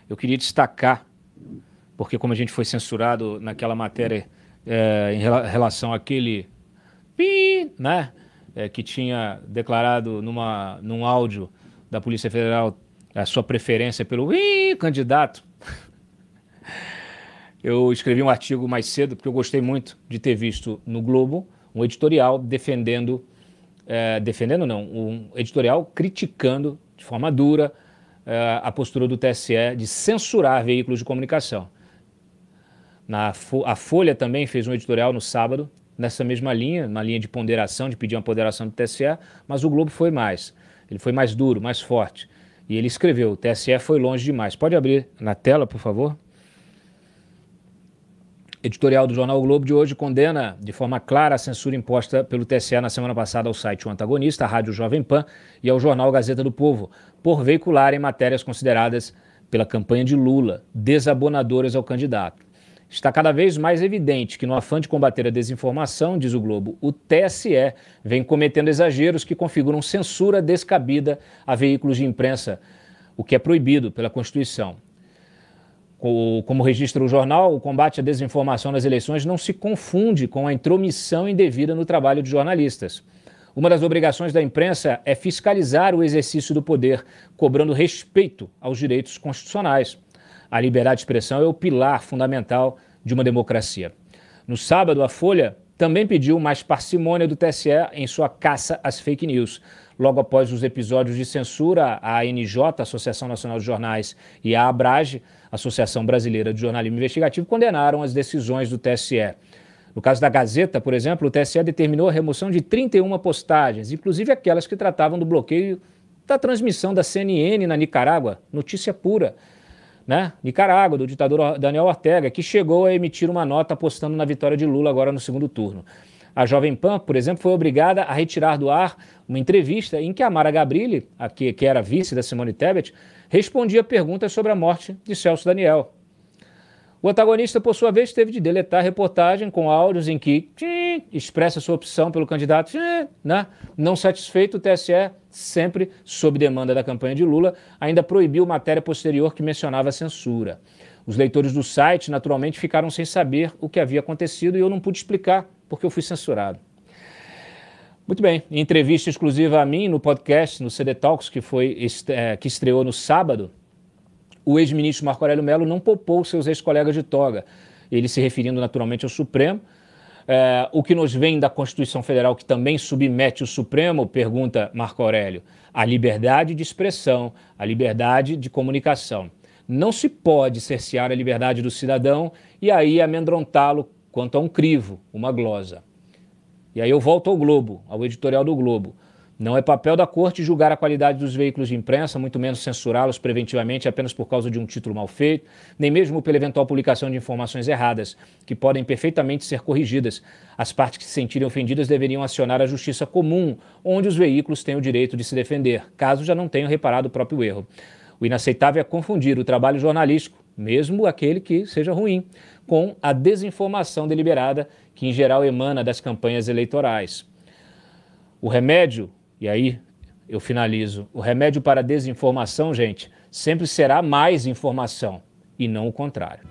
eu queria destacar, porque como a gente foi censurado naquela matéria relação àquele né, que tinha declarado num áudio da Polícia Federal a sua preferência pelo candidato. Eu escrevi um artigo mais cedo, porque eu gostei muito de ter visto no Globo um editorial um editorial criticando de forma dura a postura do TSE de censurar veículos de comunicação. A Folha também fez um editorial no sábado, nessa mesma linha, uma linha de ponderação, de pedir uma ponderação do TSE, mas o Globo foi mais. Ele foi mais duro, mais forte. E ele escreveu, o TSE foi longe demais. Pode abrir na tela, por favor? Editorial do jornal o Globo de hoje condena de forma clara a censura imposta pelo TSE na semana passada ao site O Antagonista, à Rádio Jovem Pan e ao jornal Gazeta do Povo, por veicularem matérias consideradas pela campanha de Lula desabonadoras ao candidato. Está cada vez mais evidente que, no afã de combater a desinformação, diz o Globo, o TSE vem cometendo exageros que configuram censura descabida a veículos de imprensa, o que é proibido pela Constituição. Como registra o jornal, o combate à desinformação nas eleições não se confunde com a intromissão indevida no trabalho de jornalistas. Uma das obrigações da imprensa é fiscalizar o exercício do poder, cobrando respeito aos direitos constitucionais. A liberdade de expressão é o pilar fundamental de uma democracia. No sábado, a Folha também pediu mais parcimônia do TSE em sua caça às fake news. Logo após os episódios de censura, a ANJ, Associação Nacional de Jornais, e a ABRAGE, Associação Brasileira de Jornalismo Investigativo, condenaram as decisões do TSE. No caso da Gazeta, por exemplo, o TSE determinou a remoção de 31 postagens, inclusive aquelas que tratavam do bloqueio da transmissão da CNN na Nicarágua, notícia pura, né? Nicarágua, do ditador Daniel Ortega, que chegou a emitir uma nota apostando na vitória de Lula agora no segundo turno. A Jovem Pan, por exemplo, foi obrigada a retirar do ar uma entrevista em que a Mara Gabrilli, que era vice da Simone Tebet, respondia perguntas sobre a morte de Celso Daniel. O Antagonista, por sua vez, teve de deletar a reportagem com áudios em que expressa sua opção pelo candidato. Né? Não satisfeito, o TSE, sempre sob demanda da campanha de Lula, ainda proibiu matéria posterior que mencionava a censura. Os leitores do site, naturalmente, ficaram sem saber o que havia acontecido e eu não pude explicar, porque eu fui censurado. Muito bem, em entrevista exclusiva a mim no podcast, no CD Talks, que estreou no sábado, o ex-ministro Marco Aurélio Mello não poupou seus ex-colegas de toga, ele se referindo naturalmente ao Supremo. O que nos vem da Constituição Federal, que também submete o Supremo, pergunta Marco Aurélio, a liberdade de expressão, a liberdade de comunicação. Não se pode cercear a liberdade do cidadão e aí amedrontá-lo quanto a um crivo, uma glosa. E aí eu volto ao Globo, ao editorial do Globo. Não é papel da Corte julgar a qualidade dos veículos de imprensa, muito menos censurá-los preventivamente apenas por causa de um título mal feito, nem mesmo pela eventual publicação de informações erradas, que podem perfeitamente ser corrigidas. As partes que se sentirem ofendidas deveriam acionar a justiça comum, onde os veículos têm o direito de se defender, caso já não tenham reparado o próprio erro. O inaceitável é confundir o trabalho jornalístico, mesmo aquele que seja ruim, com a desinformação deliberada que, em geral, emana das campanhas eleitorais. O remédio, e aí eu finalizo, o remédio para a desinformação, gente, sempre será mais informação, e não o contrário.